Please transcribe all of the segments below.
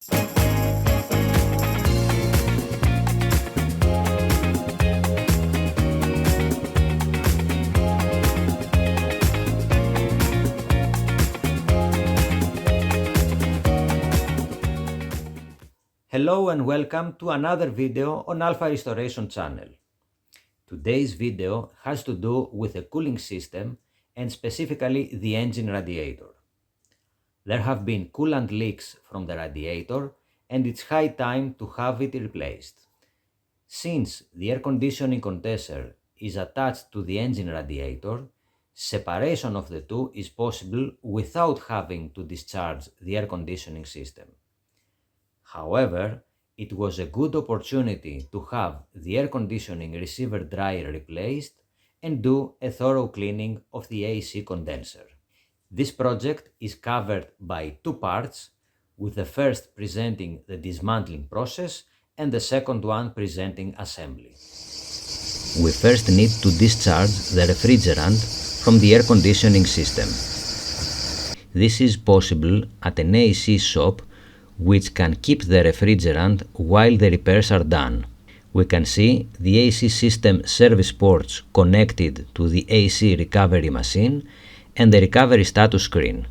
Hello and welcome to another video on Alfa Restoration channel. Today's video has to do with a cooling system and specifically the engine radiator. There have been coolant leaks from the radiator and it's high time to have it replaced. Since the air conditioning condenser is attached to the engine radiator, separation of the two is possible without having to discharge the air conditioning system. However, it was a good opportunity to have the air conditioning receiver dryer replaced and do a thorough cleaning of the AC condenser. This project is covered by two parts, with the first presenting the dismantling process and the second one presenting assembly. We first need to discharge the refrigerant from the air conditioning system. This is possible at an AC shop which can keep the refrigerant while the repairs are done. We can see the AC system service ports connected to the AC recovery machine and the recovery status screen.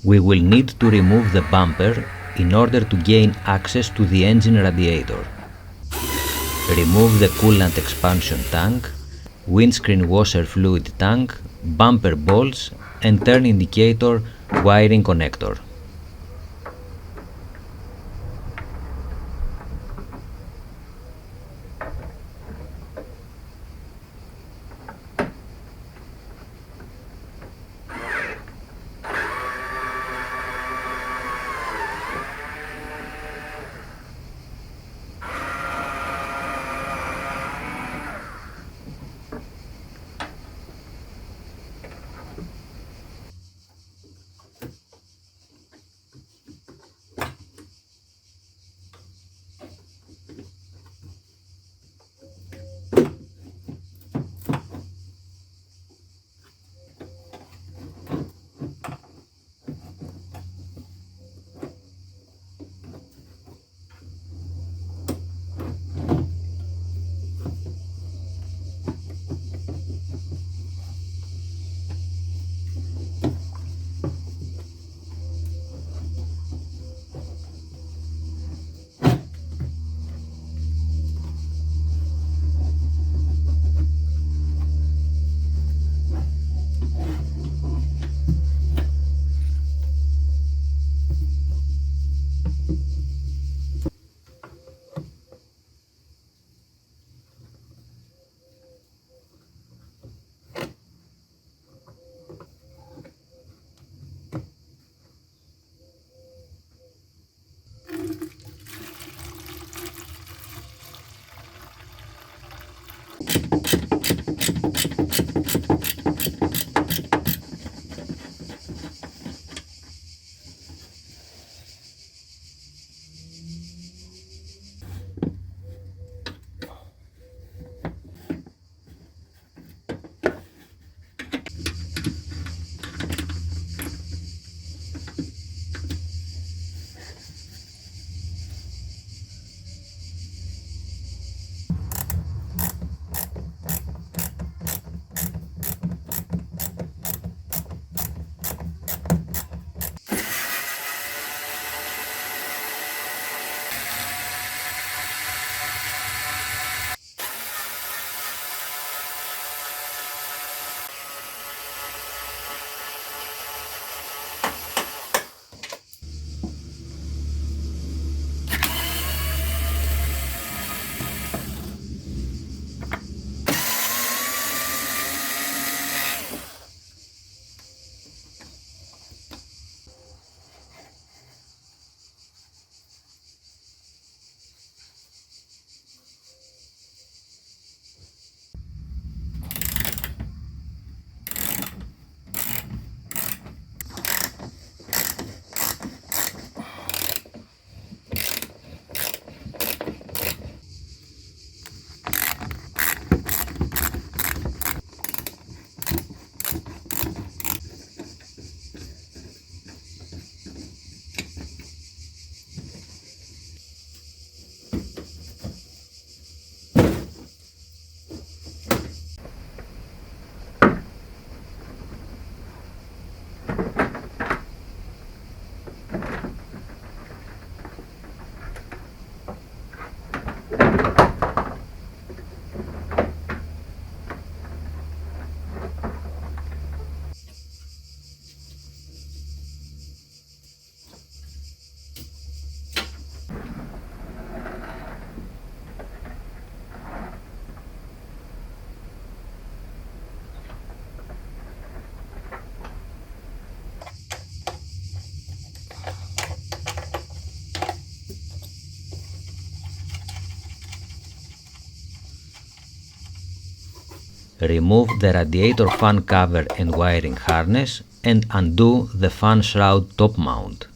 We will need to remove the bumper in order to gain access to the engine radiator. Remove the coolant expansion tank, windscreen washer fluid tank, bumper bolts and turn indicator wiring connector. Remove the radiator fan cover and wiring harness and undo the fan shroud top mount.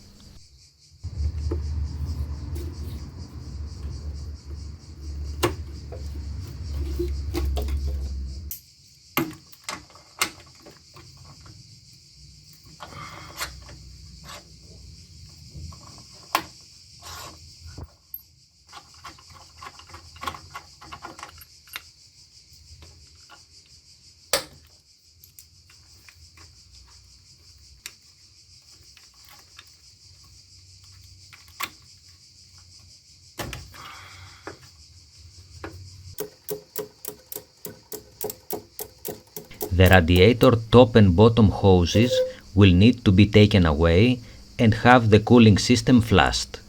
The radiator top and bottom hoses will need to be taken away and have the cooling system flushed.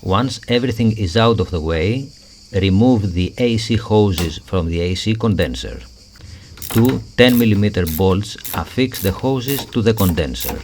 Once everything is out of the way, remove the AC hoses from the AC condenser. Two 10mm bolts affix the hoses to the condenser.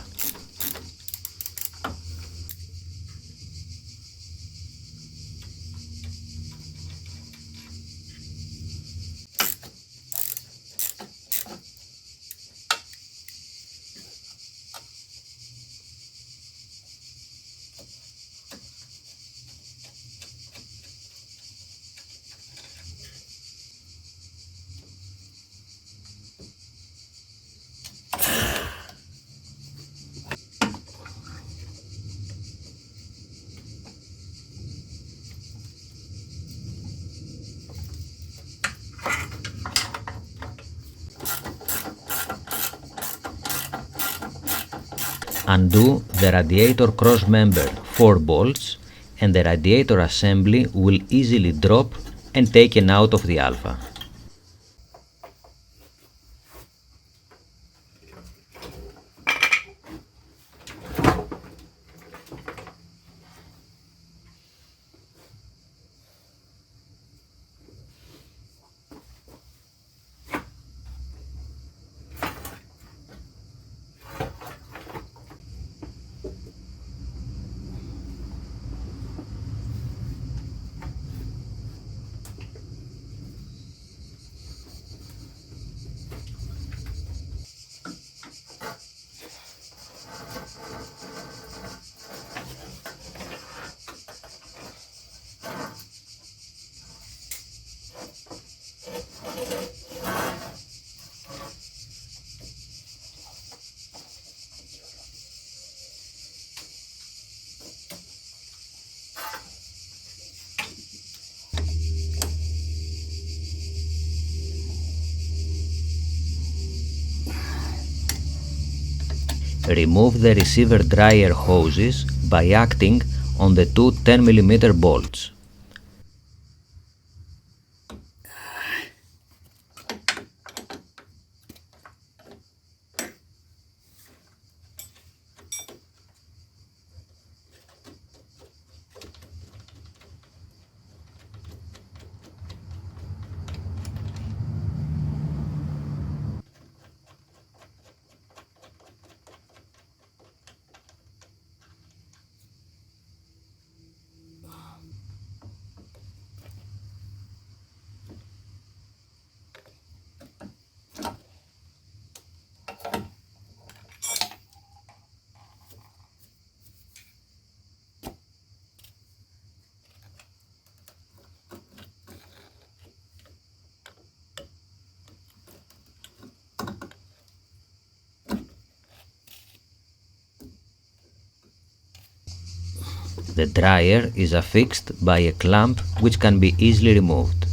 Undo the radiator cross member 4 bolts and the radiator assembly will easily drop and taken out of the Alfa. Remove the receiver dryer hoses by acting on the two 10mm bolts. The dryer is affixed by a clamp which can be easily removed.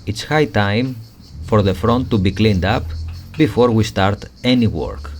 It's high time for the front to be cleaned up before we start any work.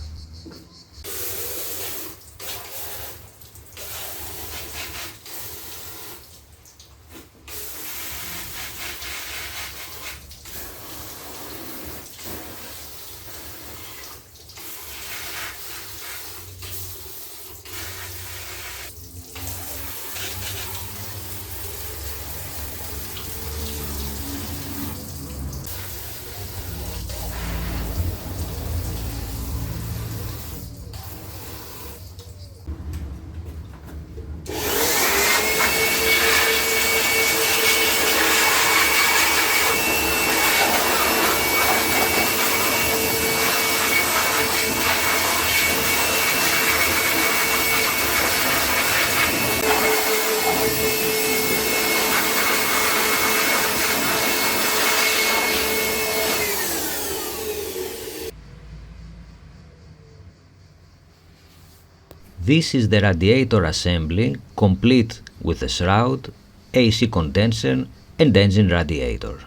This is the radiator assembly, complete with the shroud, AC condenser and engine radiator.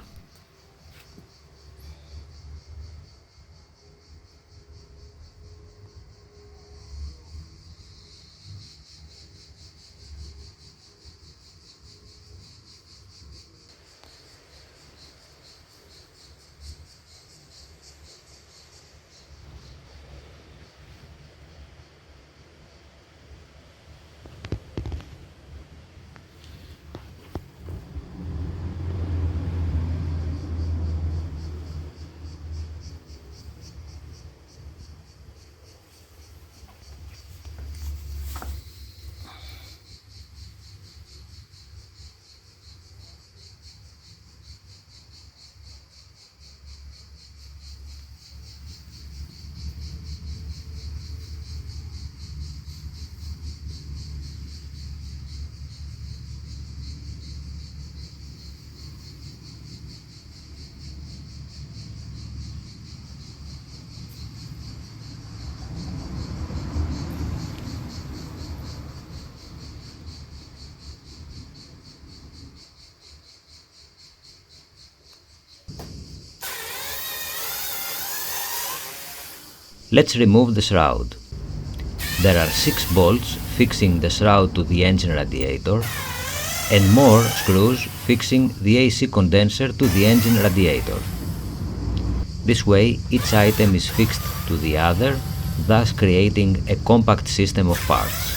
Let's remove the shroud. There are 6 bolts fixing the shroud to the engine radiator and more screws fixing the AC condenser to the engine radiator. This way each item is fixed to the other, thus creating a compact system of parts.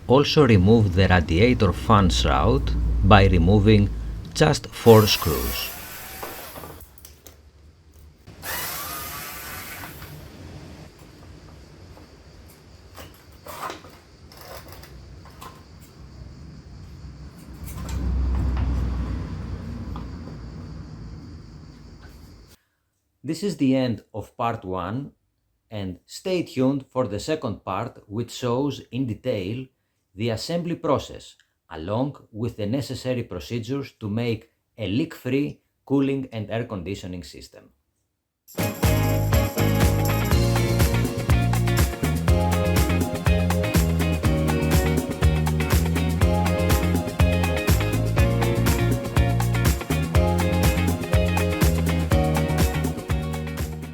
Also remove the radiator fan shroud by removing just 4 screws. This is the end of part 1, and stay tuned for the second part, which shows in detail the assembly process along with the necessary procedures to make a leak-free cooling and air conditioning system.